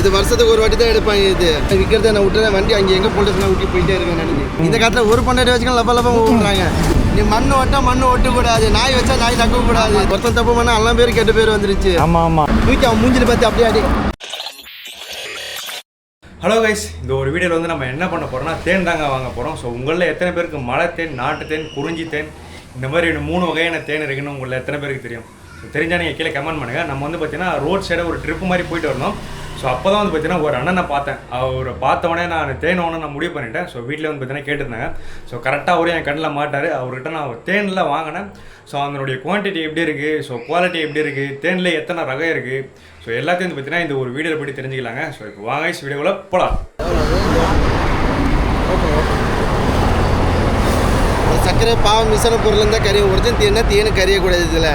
இது வருஷத்துக்கு ஒரு வாட்டி தான் எடுப்பாங்க. இது விற்கிறத நான் விட்டுறேன். வண்டி அங்கே எங்கே போட்டு ஊட்டி போயிட்டே இருக்கேன். நினைஞ்சு இந்த காலத்தில் ஒரு பன்னெண்டு வச்சுக்கலாம் லப்ப லப்பம் ஊட்டுறாங்க. நீ மண்ணு ஓட்டா மண்ணு ஒட்டக்கூடாது, நாய் வச்சா நாய் தக்கக்கூடாது. ஒருத்தன் தப்பு பண்ணால் எல்லாம் பேர் கெட்ட பேர் வந்துருச்சு. ஆமாம் ஆமாம். தூக்கி அவன் மூஞ்சில் பார்த்து அப்படியே அடி. ஹலோ கைஸ், இந்த ஒரு வீடியோவில் வந்து நம்ம என்ன பண்ண போகிறோம்னா தேன் தாங்க வாங்க போகிறோம். ஸோ உங்களில் எத்தனை பேருக்கு மலை தேன், நாட்டு தேன், குறிஞ்சி தேன், இந்த மாதிரி 3 வகையான தேன் இருக்குன்னு உங்களில் எத்தனை பேருக்கு தெரியும்? ஸோ தெரிஞ்சால் நீங்கள் கீழே கமெண்ட் பண்ணுங்கள். நம்ம வந்து பார்த்தீங்கன்னா ரோட் சைடாக ஒரு ட்ரிப்பு மாதிரி போயிட்டு வரணும். ஸோ அப்போ தான் வந்து பார்த்தீங்கன்னா ஒரு அண்ணனை பார்த்தேன். அவரை பார்த்தவொடனே நான் தேன் வாங்கணும் நான் முடிவு பண்ணிட்டேன். ஸோ வீட்டில் வந்து பார்த்தீங்கன்னா கேட்டிருந்தாங்க. ஸோ கரெக்டாக அவரே என் கண்ணில் மாட்டார். அவர்கிட்ட நான் தேனில் வாங்கினேன். ஸோ அதனுடைய குவான்டிட்டி எப்படி இருக்குது, ஸோ குவாலிட்டி எப்படி இருக்குது, தேனில் எத்தனை ரகம் இருக்குது, ஸோ எல்லாத்தையும் வந்து பார்த்தீங்கன்னா இந்த ஒரு வீடியோவில் பற்றி தெரிஞ்சுக்கலாங்க. ஸோ இப்போ வாங்க வீடியோவில் போகலாம். சர்க்கரை பாவம் மிஷன பொருள் இருந்தால் கறியும் ஒரிஜினல் தேனா தேனு கறியக்கூடாது. இதில்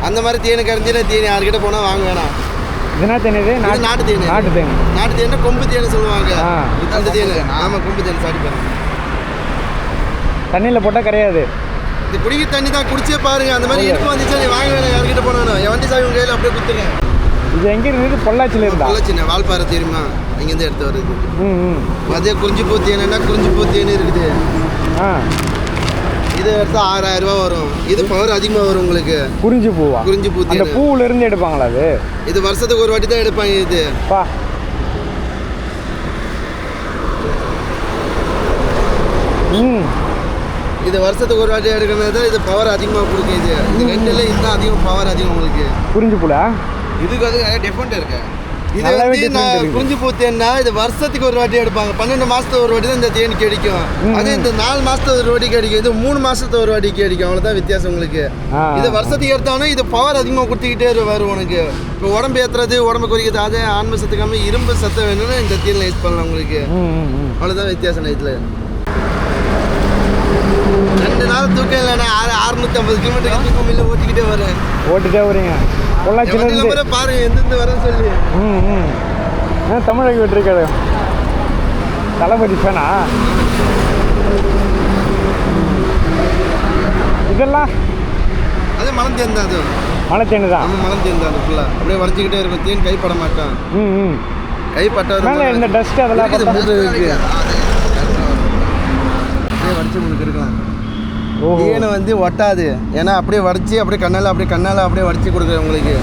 அந்த மாதிரி தேனு கரைஞ்சினா தேனி யார்கிட்ட போனால் வாங்க வேணாம். இதுனா தேன், இது நாட்டு தேன். நாட்டு தேன், நாட்டு தேன்னா கொம்பு தேனு சொல்லுவாங்க. அந்த தேனு ஆமாம், கொம்பு தேன். சாரி பாருங்க, தண்ணியில் போட்டால் கிடையாது. இது குடிக்க தண்ணி தான், குடிச்சே பாருங்க. அந்த மாதிரி இடுப்பு வந்துச்சா நீ வாங்க வேணாம். யார்கிட்ட போனாலும் என் வண்டி சாவி உங்கள் கையில் அப்படியே கொடுத்துருங்க. இது எங்கே இருக்குது? பொள்ளாச்சியில் இருந்தா? பொள்ளாச்சிண்ணே, வால்பாறை தெரியுமா? இங்கேருந்து எடுத்து வருது. அதே குறிஞ்சி பூ தேனா குறிஞ்சி பூ தேனு இருக்குது. இது எடுத்தால் 6000 ரூபா வரும். இது பவர் அதிகமாக வரும் உங்களுக்கு. குறிஞ்சி பூவா? குறிஞ்சி பூ தேன். பூவுல இருந்து எடுப்பாங்களா அது? இது வருஷத்துக்கு ஒரு வாட்டி தான் எடுப்பாங்க. இது பா இது வருஷத்துக்கு ஒரு வாட்டி எடுக்கிறது தான். இது பவர் அதிகமாக கொடுக்கும். இது ரெண்டுல இதுதான் அதிகம் பவர் அதிகம் உங்களுக்கு. குறிஞ்சி பூல இதுக்கு அது டிஃப்ரெண்ட் இருக்கு. இது வந்து நான் குறிஞ்சி பூ தேன்னா இது வருஷத்துக்கு ஒரு வாட்டி எடுப்பாங்க. 12 மாதத்துக்கு ஒரு வாட்டி தான் இந்த தேன் கிடைக்கும். அதே இந்த 4 மாதத்துக்கு ஒரு வாட்டி கிடைக்கும். இது 3 மாதத்துக்கு ஒரு வாட்டி கிடைக்கும். அவ்வளோதான் வித்தியாசம் உங்களுக்கு. இது வருஷத்துக்கு எடுத்தாலும் இது பவர் அதிகமாக கொடுத்துக்கிட்டே வரும் உனக்கு. இப்போ உடம்பு ஏற்றுறது, உடம்பு குறைக்கிறது, அதே ஆன்ம சத்து கம்மி, இரும்பு சத்து வேணும்னா இந்த தேனில் யூஸ் பண்ணலாம் உங்களுக்கு. அவ்வளோதான் வித்தியாசம். இதில் 2 நாள் தூக்கம் இல்லைன்னா 650 கிலோமீட்டருக்கு தூக்கம் இல்லை ஓட்டிக்கிட்டே வரேன். ஓட்டிகிட்டே வரீங்க பொள்ளாச்சியில பாருங்க எந்தெந்த வரேன்னு சொல்லி. தமிழக வெற்றிக்காரு தளபதி ஃபேனா இதெல்லாம்? அது மலம் தேன் தான். அது மலை தேன் தான். நம்ம மலம் தேன் தான். அது ஃபுல்லாக அப்படியே வரைச்சிக்கிட்டே இருக்கும். தேன் கைப்பட மாட்டான். கைப்பட்ட இந்த டஸ்ட் அதெல்லாம் இருக்கு. அப்படியே வரைச்சி உங்களுக்கு இருக்கலாம். தேனை வந்து ஒட்டாது. ஏன்னா அப்படியே வரைச்சி அப்படியே கண்ணால் அப்படியே வரைச்சி கொடுக்குறேன் உங்களுக்கு.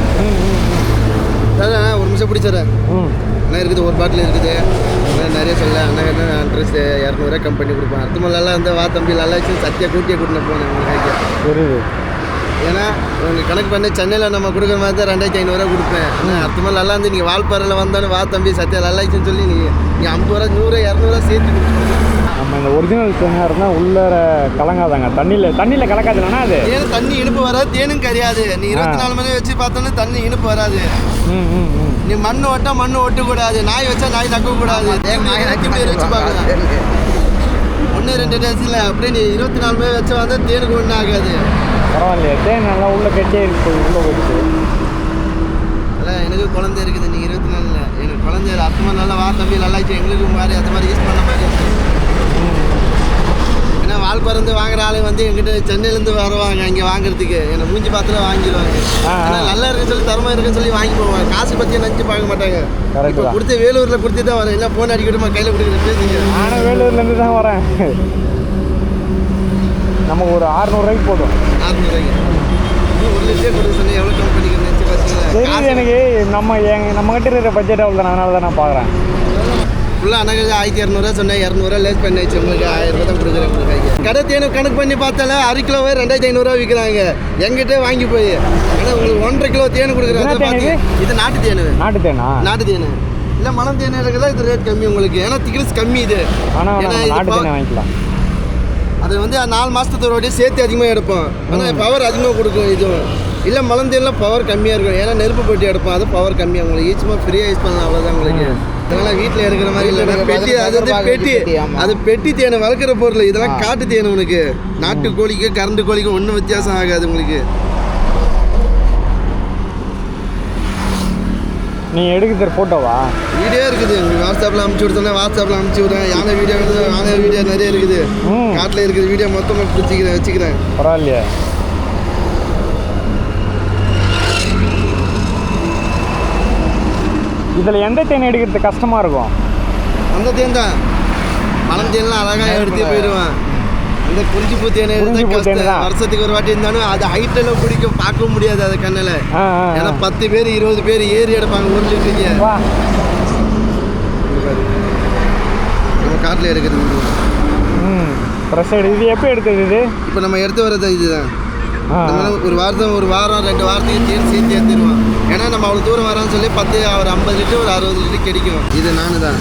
ஒரு நிமிஷம் பிடிச்சிடறேன். என்ன இருக்குது, ஒரு பாட்டில் இருக்குது. நிறைய சொல்ல அண்ணா அட்ரஸ் 200 ரூபா கம்பெனி கொடுப்பேன். அர்த்தமெல்லாம் வந்து வா தம்பி நல்லா சத்தியாக கூட்டியே கூட்டின்னு போனேன் உங்களுக்கு. புரியுது. ஏன்னா உங்களுக்கு கணக்கு பண்ணி சென்னையில் நம்ம கொடுக்குற மாதிரி தான் 2500 ரூபா கொடுப்பேன். ஆனால் அர்த்தமெல்லாம் நல்லா இருந்து நீங்கள் வால்பாறையில் வந்தாலும் வா தம்பி சத்தியா நல்லாச்சுன்னு சொல்லி நீங்கள் 50 ரூபா 100 200 சேர்த்து கொடுத்துருவோம். நம்ம இந்த ஒரிஜினல் தேனாக இருந்தால் உள்ளர கலங்காதாங்க. தண்ணியில் கலக்காதுலன்னா அது தேன் தண்ணி இனிப்பு வராது, தேனும் கரையாது. நீ 24 மணி வச்சு பார்த்தோன்னா தண்ணி இனிப்பு வராது. நீ மண்ணு ஓட்டா மண்ணு ஒட்டக்கூடாது, நாய் வச்சா நாய் தக்கக்கூடாது. நாய் நக்கி பேர் வச்சு பார்க்கலாம். 1-2 டேஸில் அப்படியே நீ 24 மணி வச்சு வந்தால் தேனுக்கு ஒன்றும் ஆகாது. பரவாயில்லையே, தேன் நல்லா உள்ள கெட்டே இருக்கு. உள்ள போயிடுச்சு. அதான் எனக்கு குழந்தை இருக்குது. நீங்கள் 24 எனக்கு குழந்தை அத்தமாக நல்லா வா தம்பி நல்லாச்சு எங்களுக்கு மாதிரி அந்த மாதிரி யூஸ் பண்ண மாதிரி. ஏன்னா வால்பாறை வாங்குற ஆளு வந்து எங்கிட்ட சென்னையிலேருந்து வருவாங்க இங்கே வாங்குறதுக்கு. என்னை மூஞ்சி பார்த்துல வாங்கிடுவாங்க. ஆனால் நல்லா இருக்குன்னு சொல்லி தரமாக இருக்குன்னு சொல்லி வாங்கி போவாங்க. காசு பற்றி நினச்சி பார்க்க மாட்டாங்க. இப்போ கொடுத்து வேலூரில் கொடுத்து தான் வரேன். இல்லை ஃபோன் அடிக்கட்டுமா கையில் கொடுக்குற பேசுங்க. நானும் வேலூர்லேருந்து தான் வரேன். நமக்கு ஒரு 600 ரூபாய்க்கு போதும். 600 ரூபாய்க்கு 1 லிட்டரே கொடுக்க சொன்னேன். எவ்வளோ கம்பெனிக்கு நினச்சி பார்த்தீங்களா? எனக்கு நம்ம கிட்ட இருக்கிற பட்ஜெட் அவ்வளோ தான். அதனால தான் நான் பார்க்குறேன். ஃபுல்லாக அண்ணா 1200 ரூபா சொன்னேன். 200 ரூபா லேஸ் பண்ணி வச்சு உங்களுக்கு 1000 ரூபா தான் கொடுக்குறேன் உங்களுக்கு. கடை தேனு கணக்கு பண்ணி பார்த்தாலும் 1/2 கிலோவே 2500 ரூபா விற்கிறாங்க எங்கிட்டே வாங்கி போய். ஆனால் உங்களுக்கு 1.5 கிலோ தேனு கொடுக்குறாங்க. இது நாட்டு தேனு. நாட்டு தேனா? நாட்டு தேனு இல்லை மலம் தேனு இருக்குல்ல. இது ரேட் கம்மி உங்களுக்கு. ஏன்னா திக்னஸ் கம்மி இது. வாங்கிக்கலாம். அது வந்து 4 மாதத்துக்கு ஒரு வாட்டி சேர்த்து அதிகமாக எடுப்போம். ஆனால் பவர் அதிகமாக கொடுக்கும். இதுவும் இல்லை மலம் தேனில் பவர் கம்மியாக இருக்கும். ஏன்னா நெருப்பு போட்டி எடுப்போம். அது பவர் கம்மியாக உங்களுக்கு ஈஸியாக ஃப்ரீயாக யூஸ் பண்ணலாம். அவ்வளோதான் உங்களுக்கு. இதெல்லாம் வீட்டில் எடுக்கிற மாதிரி இல்லை. பெட்டி அது வந்து அது பெட்டி தேனை வளர்க்குற பொருள். இதெல்லாம் காட்டு தேனை. உனக்கு நாட்டு கோழிக்கு கரண்டு கோழிக்கு ஒன்றும் வித்தியாசம் ஆகாது உங்களுக்கு. நீங்கள் எடுக்கிற ஃபோட்டோவா? வீடியோ இருக்குது. உங்களுக்கு வாட்ஸ்அப்பில் அனுப்பிச்சி விடுறேன். வாட்ஸ்அப்பில் அனுப்பிச்சி விடுறேன். யானை வீடியோ நிறைய இருக்குது. காட்டில் இருக்குது வீடியோ மொத்தமாக வச்சுக்கிறேன். பரவாயில்லையா? இதில் எந்த தேன் எடுக்கிறது கஷ்டமாக இருக்கும்? அந்த தேன் தான், மலம் தேன்லாம் அழகாக எடுத்து போயிடுவான். அந்த குறிஞ்சி பூ தேன் வருஷத்துக்கு ஒரு வாட்டி இருந்தாலும் அது ஹைட்டெல்லாம் பிடிக்கும், பார்க்க முடியாது அது கண்ணில். ஏன்னா 10 பேர் 20 பேர் ஏறி எடுப்பாங்க 1 லிட்டருக்கு. நம்ம காட்டில் எடுக்கிறது ஃப்ரெஷ் இது எப்போ எடுத்தது? இது இப்போ நம்ம எடுத்து வர்றது இதுதான். ஒரு வாரம் 2 வாரத்துக்கு தேன் சேர்த்து ஏற்றிடுவோம். ஏன்னா நம்ம அவ்வளோ தூரம் வரான்னு சொல்லி 10 ஒரு 50 லிட்டர் ஒரு 60 லிட்டர் கிடைக்கும். இது நானு தான்.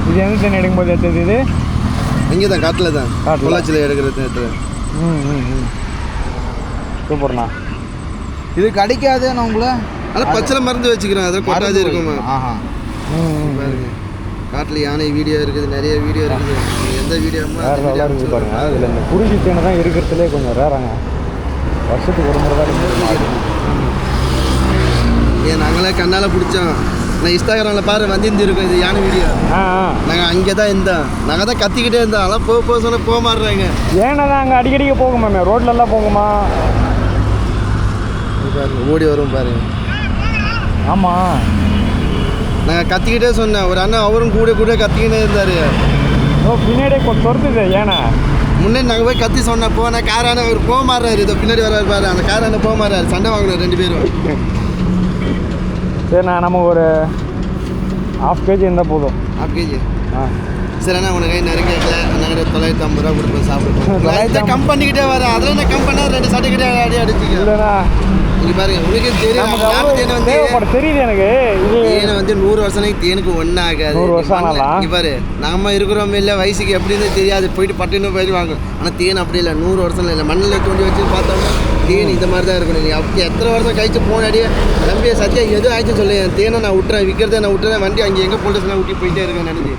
இது எந்த தேன் எடுக்கும்போது எடுத்தது? இது இங்கே தான் காட்டில் தான், பொள்ளாச்சியில் எடுக்கிறது எடுத்து. சூப்பர்ண்ணா. இது கிடைக்காதுன்னு உங்களை ஆனால் பச்சளை மருந்து வச்சுக்கிறோம், அதை கொட்டாது இருக்குமா. பாருங்க காட்டில் யானை வீடியோ இருக்குது, நிறைய வீடியோ இருக்குது. எந்த வீடியோ இருக்குது பாருங்க. அதில் இந்த குறிஞ்சி தேனை தான் இருக்கிறதுலே கொஞ்சம் ரேராங்க. வருஷத்துக்கு ஒரு முறை தான். ஏன் நாங்களே கண்ணால் பிடிச்சோம். நான் இன்ஸ்டாகிராமில் பாரு வந்துருக்கோம் இது யானை வீடியோ. நாங்கள் அங்கே தான் இருந்தோம், நாங்கள் தான் கத்திக்கிட்டே இருந்தோம். அதெல்லாம் போக சொன்னால் போக மாறுறாங்க. ஏன்னா தான் அங்கே அடிக்கடிக்க போகுமாமே, ரோட்லலாம் போகுமா? பாருங்க ஓடி வரும் பாருங்க. ஆமாம், நாங்கள் கத்திக்கிட்டே சொன்னேன். ஒரு அண்ணன் அவரும் கூட கத்திக்கிட்டே இருந்தார். பின்னாடியே கொஞ்சம் துரத்துது. ஏன்னா முன்னாடி நாங்கள் போய் கத்தி சொன்னேன், போனால் காரான அவர் போக மாறுறாரு. இதோ பின்னாடி வர்றாரு பாரு, அந்த காரான போக மாறுறாரு. சண்டை வாங்கினார் 2 பேரும். சரிண்ணா, நம்ம ஒரு 1/2 kg இருந்தால் போதும். 1/2 kg சரி அண்ணா. உனக்கு நிறைய கேட்கல, நாங்கள் 950 ரூபா கொடுப்போம் சாப்பிடுவோம். கம் பண்ணிக்கிட்டே வரேன். அதில் என்ன கம் பண்ணால் 2 சர்டிஃபிகேட் அடி அடிச்சிங்க. இல்லைண்ணா இங்கே பாருங்க, உங்களுக்கு தெரியும் தெரியுது எனக்கு. தேனை வந்து 100 வருஷம் தேனுக்கு ஒன்றும் ஆகாது. 100 வருஷம் ஆகலாம். பாரு நம்ம இருக்கிறோம் இல்லை, வயசுக்கு எப்படின்னு தெரியாது, போயிட்டு பட்டுன்னு போயிடுவாங்க. ஆனால் தேன் அப்படி இல்லை, 100 வருஷம் இல்லை. மண்ணில் தோண்டி வச்சு பார்த்தோம்னா தேன் இந்த மாதிரி தான் இருக்கணும். நீ அப்படி எத்தனை வருஷம் கழிச்சு போனாடியே நம்பிய சத்தியா எதுவும் ஆயிடுச்சு சொல்லு. தேனை நான் விட்டுறேன், விற்கிறத நான் விட்டுறேன். வண்டி அங்கே எங்கே போலீஸ்லாம் விட்டு போயிட்டே இருக்கேன் நினைச்சு.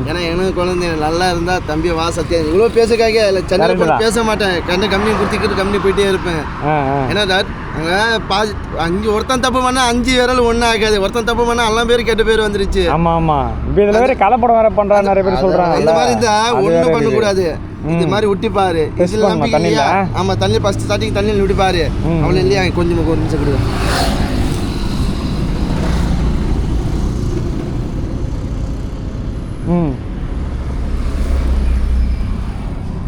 ஏன்னா எனக்கு குழந்தை நல்லா இருந்தா தம்பியை வா சத்தியா இவ்வளோ பேசுக்காக இல்லை, சென்னை பேச மாட்டேன். கம்பெனி கொடுத்துக்கிட்டு கம்பெனி போயிட்டே இருப்பேன். ஏன்னா அங்கே அங்கே ஒருத்தன் தப்பு பண்ணால் 5 விரல் ஒன்றும் ஆகாது. ஒருத்தன் தப்பு பண்ணால் எல்லாம் பேர் கெட்ட பேர் வந்துருச்சு. ஆமாம் ஆமாம். இப்போ இதில் வேறு கலப்படம் வேறு பண்ணுறாங்க நிறைய பேர் சொல்கிறாங்க. இந்த மாதிரி இருந்தால் ஒன்றும் பண்ணக்கூடாது. இது மாதிரி விட்டிப்பாரு. இதில் நம்பிக்கை. ஆமாம், தண்ணி ஃபஸ்ட்டு ஸ்டார்டிங் தண்ணியில் விட்டிப்பாரு. அவ்வளோ இல்லையா கொஞ்சம் 1 நிமிஷம் கொடுங்க.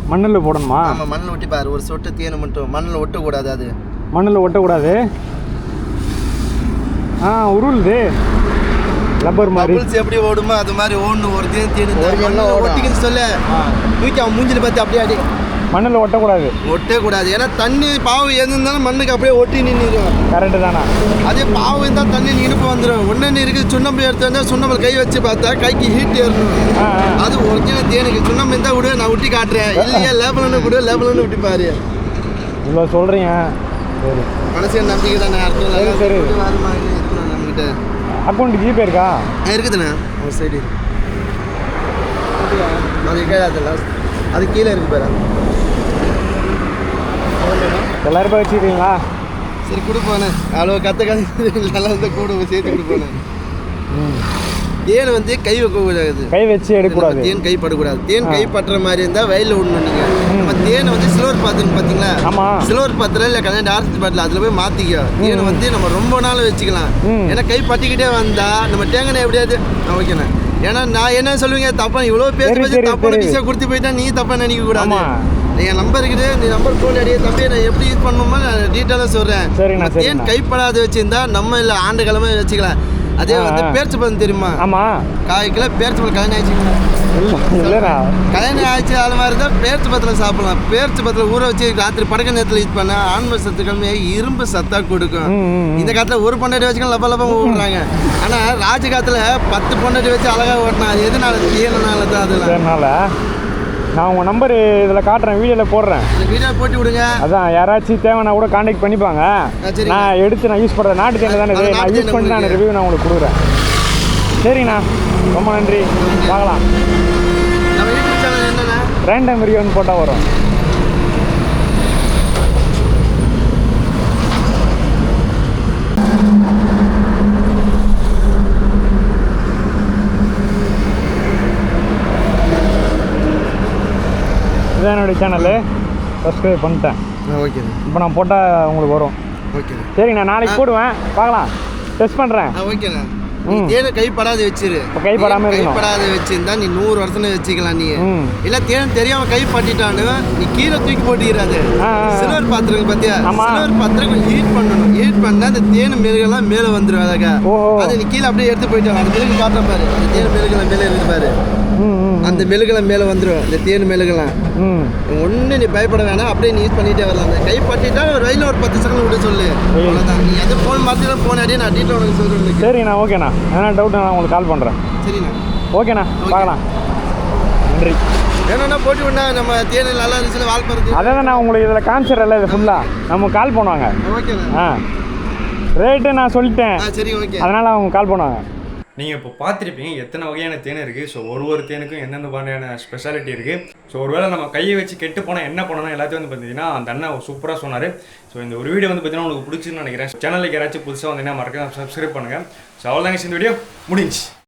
மண்ணில் போடணுமா? ஆமாம், மண்ணில் ஒட்டிப்பாரு. ஒரு சொட்டு தேனை மட்டும் மண்ணில் ஒட்டக்கூடாது. அது மண்ணில் ஒட்டக்கூடாது. உருளுது ரப்பர் மாதிரி. எப்படி ஓடுமோ அது மாதிரி ஓடணும். ஒரு தேன் ஒட்டிக்கின்னு சொல்ல தூக்கி அவன் மூஞ்சில் பார்த்து அப்படியே அடி. மண்ணில் ஒட்டக்கூடாது. ஒட்டக்கூடாது. ஏன்னா தண்ணி பாவு எது இருந்தாலும் மண்ணுக்கு அப்படியே ஒட்டி நின்றுடும். கரெக்டு தானா? அதே பாவு இருந்தால் தண்ணி இனிப்பு வந்துடும். ஒன்று இருக்குது. சுண்ணம்பு எடுத்து வந்தால் சுண்ணம்பு கை வச்சு பார்த்தா கைக்கு ஹீட் ஏறணும். அது ஒரிஜினல் தேனுக்கு. சுண்ணம்பு இருந்தால் விடு, நான் விட்டி காட்டுறேன். இல்லையா லேபிள்னு விடு, லேபிள்னு விட்டி பாரு. இவ்வளோ சொல்கிறீங்க. சரி, மனசே நம்பிக்கை தானே. அர்த்தம் சரி. நம்மகிட்ட அக்கௌண்ட் ஜிபே இருக்கா? இருக்குதுண்ணா. ஒரு சைடு அது கேட்காதுல்ல, அது கீழே இருக்கு பாரு. 1000 ரூபாய் வச்சுக்கிறீங்களா? சரி கொடுப்போண்ணே. அவ்வளோ நல்லா இருந்தால் கூட சேர்த்து கொடுப்போண்ணே. தேன் வந்து கை வைக்கக்கூடாது, கை வச்சு எடுக்கக்கூடாது. தேன் கை படக்கூடாது. தேன் கை பட்டுற மாதிரி இருந்தால் வயலில் விடணும். நீங்கள் நம்ம தேனை வந்து சில்வர் பாத்திரம் பார்த்தீங்களா? ஆமாம், சில்வர் பாத்திரம் இல்லை கல்யாணம் ஆரஞ்சு பாட்டில் அதில் போய் மாற்றிக்க. தேனை வந்து நம்ம ரொம்ப நாள் வச்சுக்கலாம். ஏன்னா கை பட்டிக்கிட்டே வந்தால் நம்ம தேங்காய் எப்படியாவது ஓகேண்ணே. ஏன்னா நான் என்ன சொல்லுவீங்க, தப்பா இவ்வளோ பேசி தப்பான விஷயம் கொடுத்து போயிட்டா நீ தப்பாக நினைக்கக்கூடாது. என் நம்பர் இருக்குது, நீ நம்பர் ஃபோன் அடியே தம்பி நான் எப்படி யூஸ் பண்ணணுமோ நான் டீட்டெயிலாக சொல்கிறேன். தேன் கைப்படாத வச்சுருந்தா நம்ம இல்லை ஆண்டு கிழமை வச்சுக்கலாம். அதே வந்து பேர்ச்சி பழம் தெரியுமா? ஆமாம், 1/4 கிலோ பேர்ச்சி பழம் கல்யாணம் ஆயிடுச்சு. கல்யாணம் ஆயிடுச்சு அது மாதிரி தான் பேர்ச்சி பழத்தில் சாப்பிடலாம். பேர்ச்சி பழத்தில் ஊற வச்சு ராத்திரி படக்க நேரத்தில் யூஸ் பண்ண ஆன்ம சத்து கம்மியாக இரும்பு சத்தாக கொடுக்கும். இந்த காலத்தில் ஒரு பொண்டாட்டி வச்சுக்கலாம் லப்ப ஓடுறாங்க. ஆனால் ராஜ காலத்தில் 10 பொண்டாட்டி வச்சு அழகாக ஓட்டினா அது எதனால? தேனால தான். அதனால நான் உங்கள் நம்பர் இதில் காட்டுறேன், வீடியோவில் போடுறேன். வீடியோ போட்டு விடுங்க. அதான் யாராச்சும் தேவைன்னா கூட கான்டாக்ட் பண்ணிப்பாங்க. நான் எடுத்து நான் யூஸ் பண்ணுறேன். நாட்டு தேனை தானே இது. நான் யூஸ் பண்ணி நான் ரிவ்யூ நான் உங்களுக்கு கொடுக்குறேன். சரிண்ணா, ரொம்ப நன்றி. பார்க்கலாம். நம்ம யூடியூப் சேனல் என்னென்ன ரேண்டம் ரிவ்யூன்னு போட்டால் வரும். இதான் என்னுடைய சேனலு. சப்ஸ்கிரைப் பண்ணிட்டேன். ஓகே. இப்போ நான் போட்டால் உங்களுக்கு வரும். ஓகேண்ணா. சரிங்கண்ணா நாளைக்கு போடுவேன் பார்க்கலாம், டெஸ்ட் பண்ணுறேன். ஓகேண்ணா. நீ தேனை கைப்படாத வச்சிரு. கைப்படாம கைப்படாத வச்சிருந்தா நீ 100 வருஷம் வச்சுக்கலாம். நீ இல்ல தேன் தெரியாம கை பட்டிட்டானு நீ கீழே தூக்கி போட்டுக்கிறாது. சில்வர் பாத்திரம் பாத்தியா, சில்வர் பாத்திரம் ஹீட் பண்ணணும். ஹீட் பண்ணா அந்த தேன் மெழுகெல்லாம் மேல வந்துடும். அதை நீ கீழே அப்படியே எடுத்து போயிட்டு அந்த மெழுகு காட்டுற பாரு, அந்த தேன் மெழுகெல்லாம் மேலே இருக்கு பாரு, அந்த மெழுகெல்லாம் மேலே வந்துடும். இந்த தேன் மெழுகெல்லாம் ஒன்றும் நீ பயப்பட வேணாம், அப்படியே நீ யூஸ் பண்ணிட்டே வரலாம். அந்த கை பட்டிட்டா ரயிலில் ஒரு 10 செகண்ட் விட சொல்லு, அவ்வளோதான். நீ எது ஃபோன் மாற்றினா ஃபோன் அடியே நான் டீட்டெயில் உனக்கு சொல்கிறேன். சரிண்ணா, ஓகேண்ணா. எதனா டவுட் நான் உங்களுக்கு கால் பண்ணுறேன். சரிண்ணா, ஓகேண்ணா, பார்க்கலாம். நன்றி. வேணும்னா போட்டு விடா, நம்ம தேன் நல்லா இருந்துச்சுன்னா வால் பறந்து. அதான் நான் உங்களுக்கு இதில் காமிச்சிடல, இது ஃபுல்லாக நம்ம கால் பண்ணுவாங்க. ஓகேண்ணா. ரேட்டு நான் சொல்லிட்டேன். சரி, ஓகே. அதனால் அவங்க கால் பண்ணுவாங்க. நீங்கள் இப்போ பார்த்துருப்பீங்க எத்தனை வகையான தேன் இருக்குது. ஸோ ஒரு தேனுக்கும் எந்தெந்த மாதிரியான ஸ்பெஷாலிட்டி இருக்குது. ஸோ ஒருவேளை நம்ம கையை வச்சு கெட்டு போனால் என்ன பண்ணணும் எல்லாத்தையும் வந்து பார்த்தீங்கன்னா அந்த அண்ணன் சூப்பராக சொன்னார். ஸோ இந்த ஒரு வீடியோ வந்து பார்த்தீங்கன்னா உங்களுக்கு பிடிச்சின்னு நினைக்கிறேன். சேனலுக்கு யாராச்சும் புதுசாக வந்தீங்கன்னா மறக்காம சப்ஸ்கிரைப் பண்ணுங்கள். ஸோ அவ்வளோதாங்க, இந்த வீடியோ முடிஞ்சு.